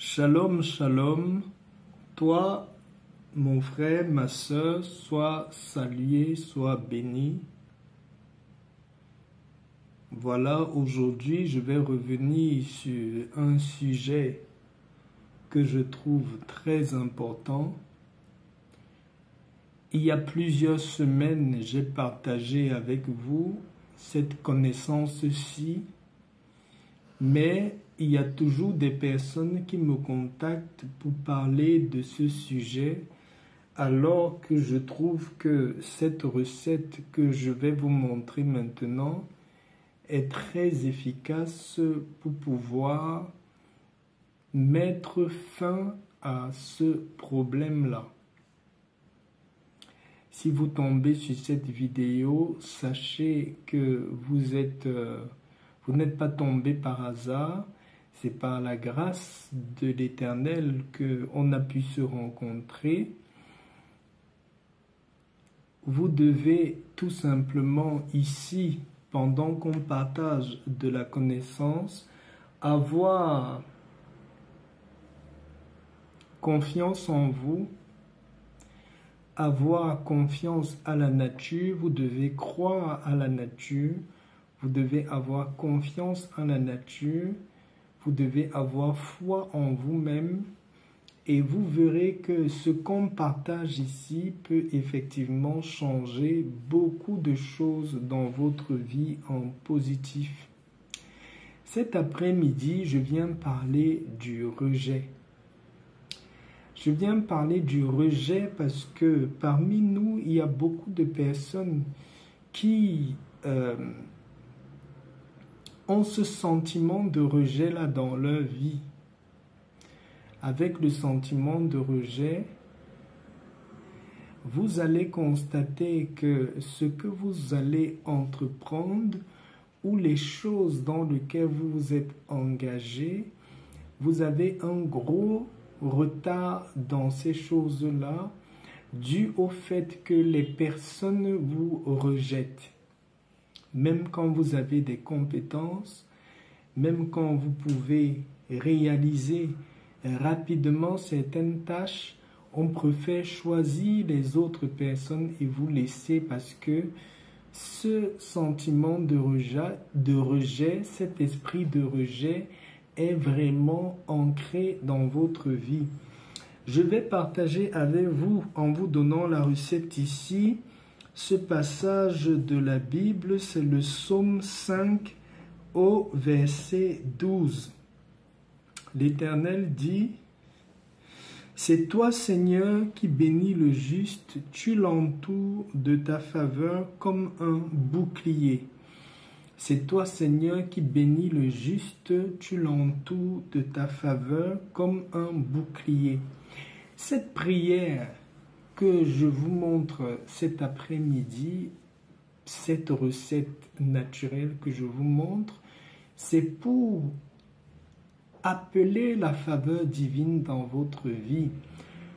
Shalom, shalom. Toi, mon frère, ma sœur, sois salué, sois béni. Voilà, aujourd'hui, je vais revenir sur un sujet que je trouve très important. Il y a plusieurs semaines, j'ai partagé avec vous cette connaissance-ci, mais il y a toujours des personnes qui me contactent pour parler de ce sujet, alors que je trouve que cette recette que je vais vous montrer maintenant est très efficace pour pouvoir mettre fin à ce problème-là. Si vous tombez sur cette vidéo, sachez que vous n'êtes pas tombé par hasard. C'est par la grâce de l'Éternel qu'on a pu se rencontrer. Vous devez tout simplement ici, pendant qu'on partage de la connaissance, avoir confiance en vous, avoir confiance à la nature. Vous devez croire à la nature, vous devez avoir confiance en la nature. Vous devez avoir foi en vous-même et vous verrez que ce qu'on partage ici peut effectivement changer beaucoup de choses dans votre vie en positif. Cet après-midi, je viens parler du rejet. Je viens parler du rejet parce que parmi nous, il y a beaucoup de personnes qui ont ce sentiment de rejet là dans leur vie. Avec le sentiment de rejet, vous allez constater que ce que vous allez entreprendre ou les choses dans lesquelles vous vous êtes engagé, vous avez un gros retard dans ces choses-là dû au fait que les personnes vous rejettent. Même quand vous avez des compétences, même quand vous pouvez réaliser rapidement certaines tâches, on préfère choisir les autres personnes et vous laisser parce que ce sentiment de rejet, cet esprit de rejet est vraiment ancré dans votre vie. Je vais partager avec vous, en vous donnant la recette ici, ce passage de la Bible, c'est le psaume 5 au verset 12. L'Éternel dit: « C'est toi, Seigneur, qui bénis le juste, tu l'entoures de ta faveur comme un bouclier. » C'est toi, Seigneur, qui bénis le juste, tu l'entoures de ta faveur comme un bouclier. Cette prière que je vous montre cet après-midi, cette recette naturelle que je vous montre, c'est pour appeler la faveur divine dans votre vie.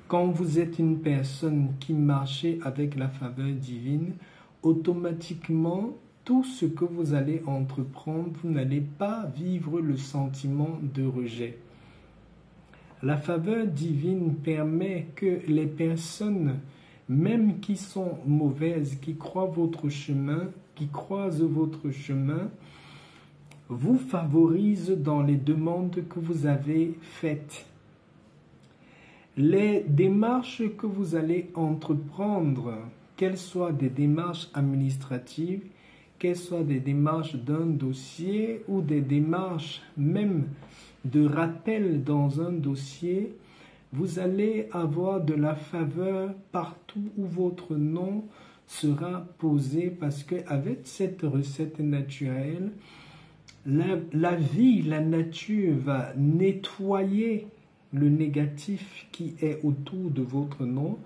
Quand vous êtes une personne qui marche avec la faveur divine, automatiquement, tout ce que vous allez entreprendre, vous n'allez pas vivre le sentiment de rejet. La faveur divine permet que les personnes, même qui sont mauvaises, qui croisent votre chemin, vous favorisent dans les demandes que vous avez faites. Les démarches que vous allez entreprendre, qu'elles soient des démarches administratives, qu'elles soient des démarches d'un dossier ou des démarches même de rappel dans un dossier, vous allez avoir de la faveur partout où votre nom sera posé parce qu'avec cette recette naturelle, la vie, la nature va nettoyer le négatif qui est autour de votre nom,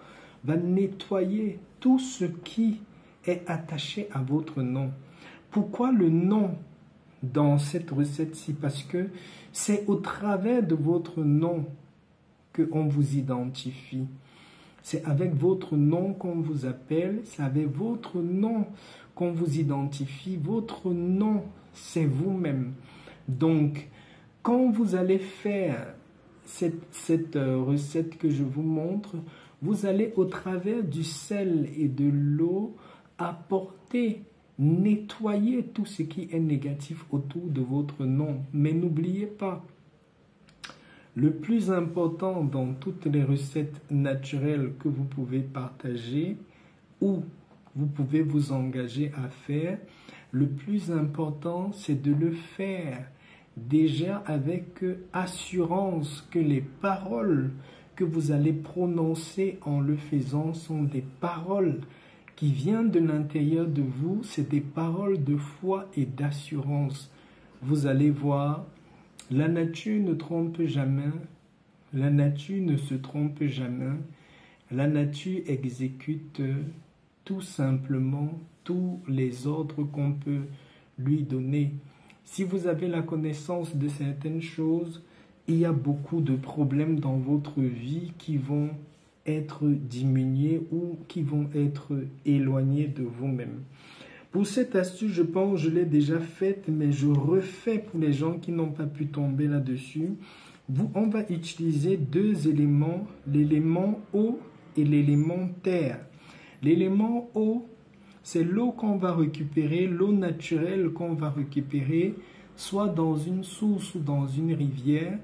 va nettoyer tout ce qui est attaché à votre nom. Pourquoi le nom dans cette recette-ci? Parce que c'est au travers de votre nom qu'on vous identifie. C'est avec votre nom qu'on vous appelle, c'est avec votre nom qu'on vous identifie. Votre nom, c'est vous-même. Donc, quand vous allez faire cette recette que je vous montre, vous allez au travers du sel et de l'eau apporter, nettoyer tout ce qui est négatif autour de votre nom. Mais n'oubliez pas, le plus important dans toutes les recettes naturelles que vous pouvez partager ou vous pouvez vous engager à faire, le plus important, c'est de le faire déjà avec assurance que les paroles que vous allez prononcer en le faisant sont des paroles qui viennent de l'intérieur de vous, c'est des paroles de foi et d'assurance. Vous allez voir, la nature ne trompe jamais, la nature ne se trompe jamais, la nature exécute tout simplement tous les ordres qu'on peut lui donner. Si vous avez la connaissance de certaines choses, il y a beaucoup de problèmes dans votre vie qui vont être diminués ou qui vont être éloignés de vous-même. Pour cette astuce, je pense que je l'ai déjà faite, mais je refais pour les gens qui n'ont pas pu tomber là-dessus. On va utiliser deux éléments, l'élément eau et l'élément terre. L'élément eau, c'est l'eau qu'on va récupérer, l'eau naturelle qu'on va récupérer, soit dans une source ou dans une rivière.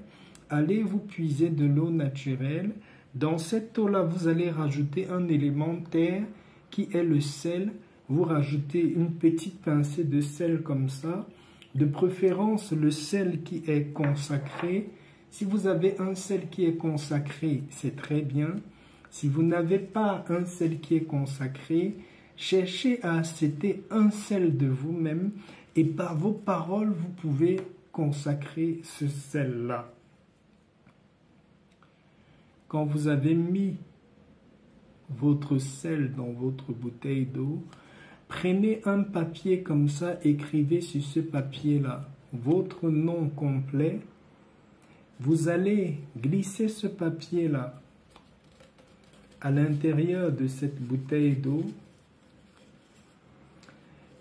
Allez vous puiser de l'eau naturelle. Dans cette eau-là, vous allez rajouter un élément terre qui est le sel. Vous rajoutez une petite pincée de sel comme ça. De préférence, le sel qui est consacré. Si vous avez un sel qui est consacré, c'est très bien. Si vous n'avez pas un sel qui est consacré, cherchez à accepter un sel de vous-même et par vos paroles, vous pouvez consacrer ce sel-là. Quand vous avez mis votre sel dans votre bouteille d'eau, prenez un papier comme ça, écrivez sur ce papier-là votre nom complet. Vous allez glisser ce papier-là à l'intérieur de cette bouteille d'eau.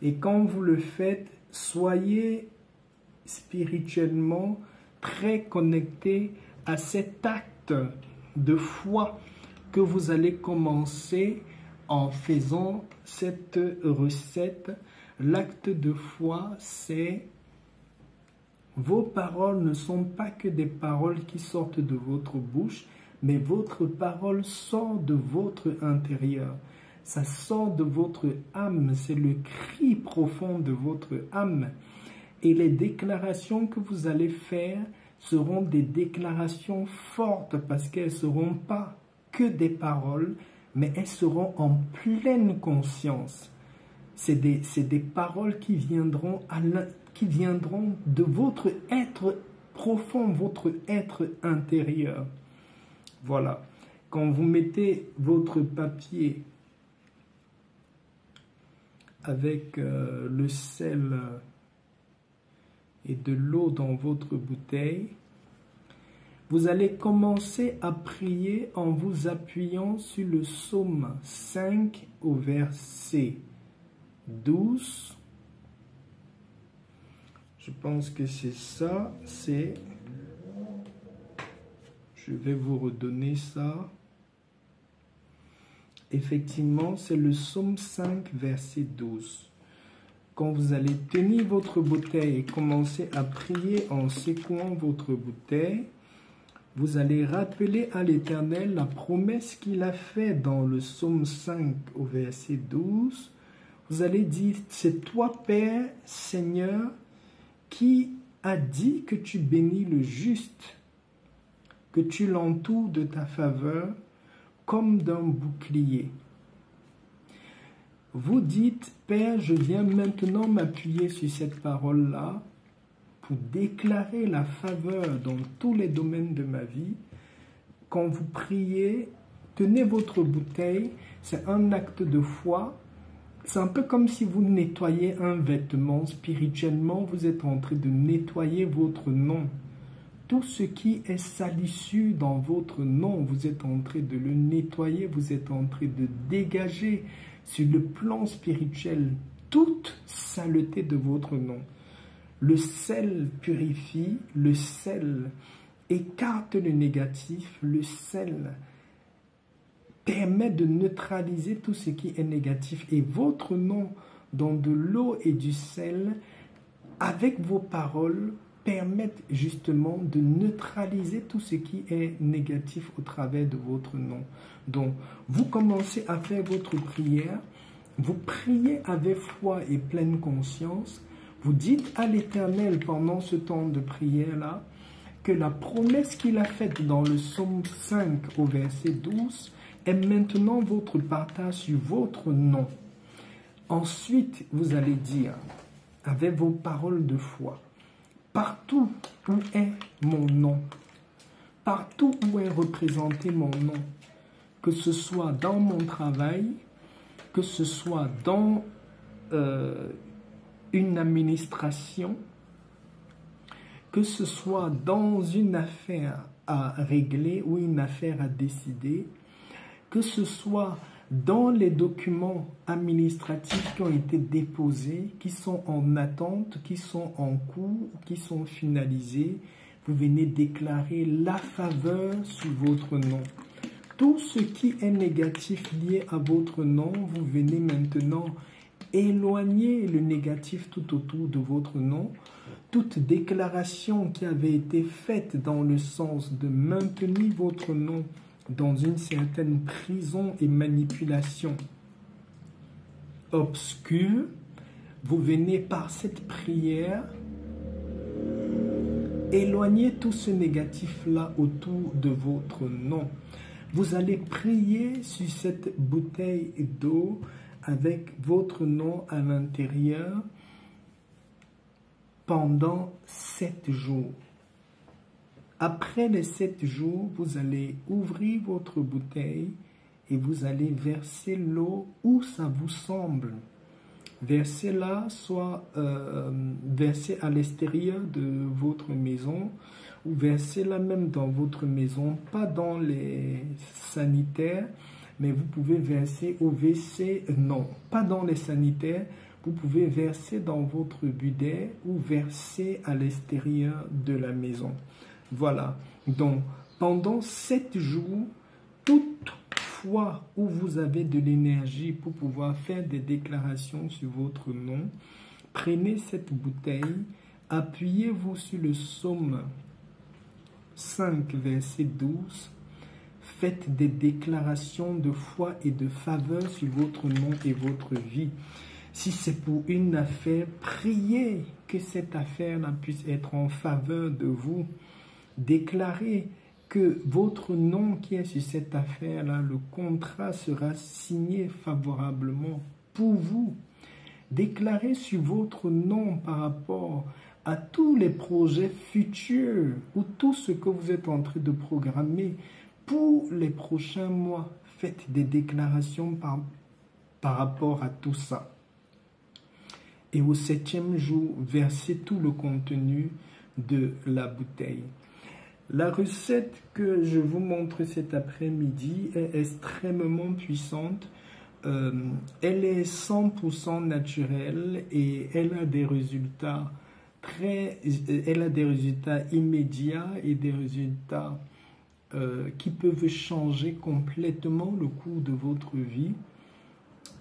Et quand vous le faites, soyez spirituellement très connecté à cet acte de foi que vous allez commencer en faisant cette recette. L'acte de foi, c'est vos paroles ne sont pas que des paroles qui sortent de votre bouche, mais votre parole sort de votre intérieur. Ça sort de votre âme, c'est le cri profond de votre âme. Et les déclarations que vous allez faire seront des déclarations fortes parce qu'elles ne seront pas que des paroles, mais elles seront en pleine conscience. C'est des paroles qui viendront de votre être profond, votre être intérieur. Voilà. Quand vous mettez votre papier avec le sel et de l'eau dans votre bouteille, vous allez commencer à prier en vous appuyant sur le psaume 5 au verset 12. Je pense que c'est ça, je vais vous redonner ça. Effectivement, c'est le psaume 5, verset 12. Quand vous allez tenir votre bouteille et commencer à prier en secouant votre bouteille, vous allez rappeler à l'Éternel la promesse qu'il a faite dans le psaume 5 au verset 12. Vous allez dire, c'est toi, Père, Seigneur, qui a dit que tu bénis le juste, que tu l'entoures de ta faveur comme d'un bouclier. Vous dites, Père, je viens maintenant m'appuyer sur cette parole-là pour déclarer la faveur dans tous les domaines de ma vie. Quand vous priez, tenez votre bouteille, c'est un acte de foi. C'est un peu comme si vous nettoyez un vêtement. Spirituellement, vous êtes en train de nettoyer votre nom. Tout ce qui est salissure dans votre nom, vous êtes en train de le nettoyer, vous êtes en train de dégager sur le plan spirituel toute saleté de votre nom. Le sel purifie, le sel écarte le négatif, le sel permet de neutraliser tout ce qui est négatif. Et votre nom dans de l'eau et du sel, avec vos paroles, permettent justement de neutraliser tout ce qui est négatif au travers de votre nom. Donc, vous commencez à faire votre prière, vous priez avec foi et pleine conscience, vous dites à l'Éternel pendant ce temps de prière-là, que la promesse qu'il a faite dans le psaume 5 au verset 12 est maintenant votre partage sur votre nom. Ensuite, vous allez dire, avec vos paroles de foi, partout où est mon nom, partout où est représenté mon nom, que ce soit dans mon travail, que ce soit dans une administration, que ce soit dans une affaire à régler ou une affaire à décider, que ce soit dans les documents administratifs qui ont été déposés, qui sont en attente, qui sont en cours, qui sont finalisés, vous venez déclarer la faveur sur votre nom. Tout ce qui est négatif lié à votre nom, vous venez maintenant éloigner le négatif tout autour de votre nom. Toute déclaration qui avait été faite dans le sens de maintenir votre nom dans une certaine prison et manipulation obscure, vous venez par cette prière éloigner tout ce négatif-là autour de votre nom. Vous allez prier sur cette bouteille d'eau avec votre nom à l'intérieur pendant 7 jours. Après les 7 jours, vous allez ouvrir votre bouteille et vous allez verser l'eau où ça vous semble. Versez-la, soit versez à l'extérieur de votre maison ou versez-la même dans votre maison, pas dans les sanitaires, mais vous pouvez verser au WC, non, pas dans les sanitaires, vous pouvez verser dans votre bidet ou verser à l'extérieur de la maison. Voilà, donc pendant 7 jours, toute fois où vous avez de l'énergie pour pouvoir faire des déclarations sur votre nom, prenez cette bouteille, appuyez-vous sur le psaume 5, verset 12, faites des déclarations de foi et de faveur sur votre nom et votre vie. Si c'est pour une affaire, priez que cette affaire-là puisse être en faveur de vous. Déclarez que votre nom qui est sur cette affaire-là, le contrat sera signé favorablement pour vous. Déclarez sur votre nom par rapport à tous les projets futurs ou tout ce que vous êtes en train de programmer pour les prochains mois. Faites des déclarations par rapport à tout ça. Et au 7e jour, versez tout le contenu de la bouteille. La recette que je vous montre cet après-midi est extrêmement puissante. Elle est 100% naturelle et elle a des résultats immédiats et des résultats qui peuvent changer complètement le cours de votre vie.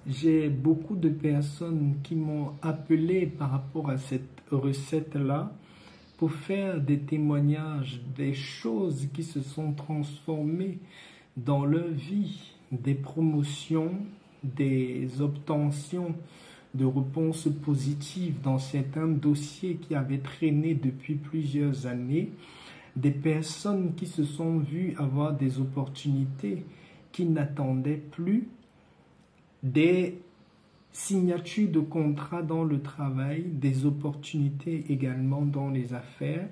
J'ai beaucoup de personnes qui m'ont appelé par rapport à cette recette-là pour faire des témoignages, des choses qui se sont transformées dans leur vie, des promotions, des obtentions de réponses positives dans certains dossiers qui avaient traîné depuis plusieurs années, des personnes qui se sont vues avoir des opportunités qui n'attendaient plus, des signatures de contrats dans le travail, des opportunités également dans les affaires.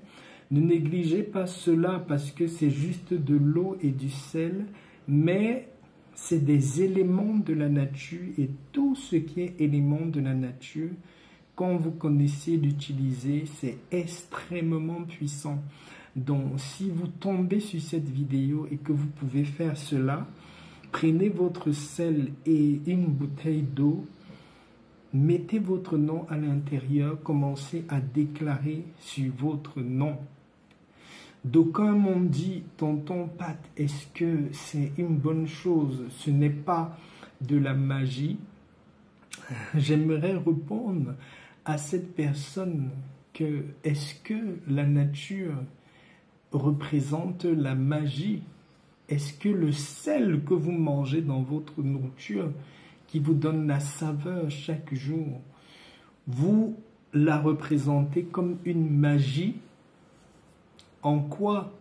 Ne négligez pas cela parce que c'est juste de l'eau et du sel, mais c'est des éléments de la nature et tout ce qui est élément de la nature, quand vous connaissez l'utiliser, c'est extrêmement puissant. Donc, si vous tombez sur cette vidéo et que vous pouvez faire cela, prenez votre sel et une bouteille d'eau, mettez votre nom à l'intérieur, commencez à déclarer sur votre nom. D'aucuns m'ont dit, tonton Pat, est-ce que c'est une bonne chose? Ce n'est pas de la magie. J'aimerais répondre à cette personne que est-ce que la nature représente la magie? Est-ce que le sel que vous mangez dans votre nourriture qui vous donne la saveur chaque jour, vous la représentez comme une magie? En quoi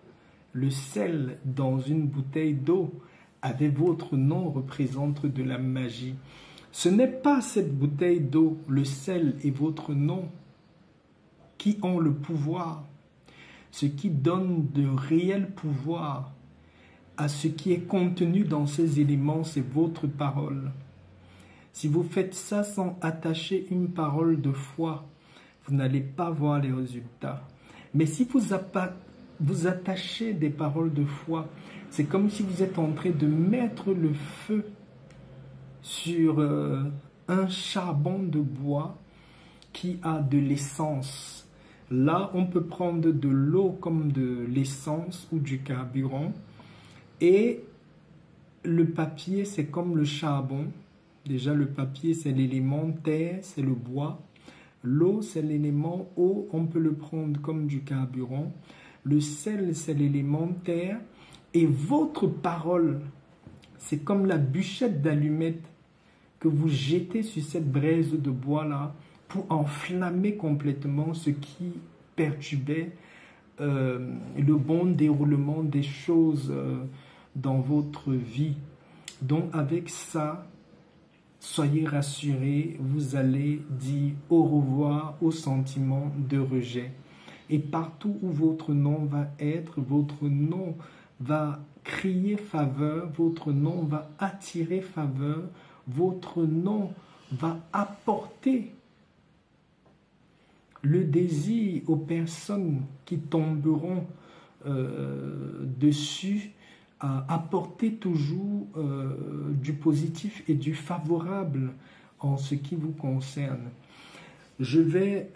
le sel dans une bouteille d'eau avec votre nom représente de la magie? Ce n'est pas cette bouteille d'eau, le sel et votre nom qui ont le pouvoir. Ce qui donne de réel pouvoir à ce qui est contenu dans ces éléments, c'est votre parole. Si vous faites ça sans attacher une parole de foi, vous n'allez pas voir les résultats. Mais si vous attachez des paroles de foi, c'est comme si vous êtes en train de mettre le feu sur un charbon de bois qui a de l'essence. Là, on peut prendre de l'eau comme de l'essence ou du carburant. Et le papier, c'est comme le charbon. Déjà, le papier, c'est l'élément terre, c'est le bois. L'eau, c'est l'élément eau, on peut le prendre comme du carburant. Le sel, c'est l'élément terre. Et votre parole, c'est comme la bûchette d'allumette que vous jetez sur cette braise de bois-là pour enflammer complètement ce qui perturbait le bon déroulement des choses dans votre vie. Donc avec ça, soyez rassurés, vous allez dire au revoir au sentiment de rejet. Et partout où votre nom va être, votre nom va crier faveur, votre nom va attirer faveur, votre nom va apporter le désir aux personnes qui tomberont dessus, à apporter toujours du positif et du favorable en ce qui vous concerne. Je vais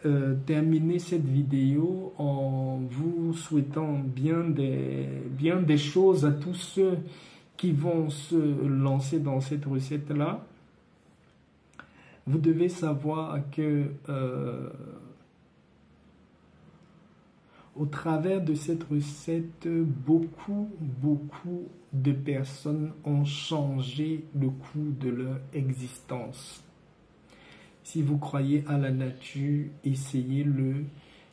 terminer cette vidéo en vous souhaitant bien des choses à tous ceux qui vont se lancer dans cette recette-là. Vous devez savoir que au travers de cette recette, beaucoup de personnes ont changé le cours de leur existence. Si vous croyez à la nature, essayez-le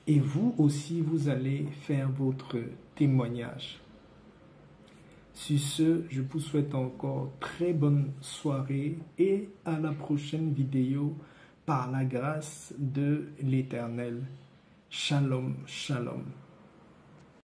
et vous aussi, vous allez faire votre témoignage. Sur ce, je vous souhaite encore très bonne soirée et à la prochaine vidéo par la grâce de l'Éternel. Shalom, shalom.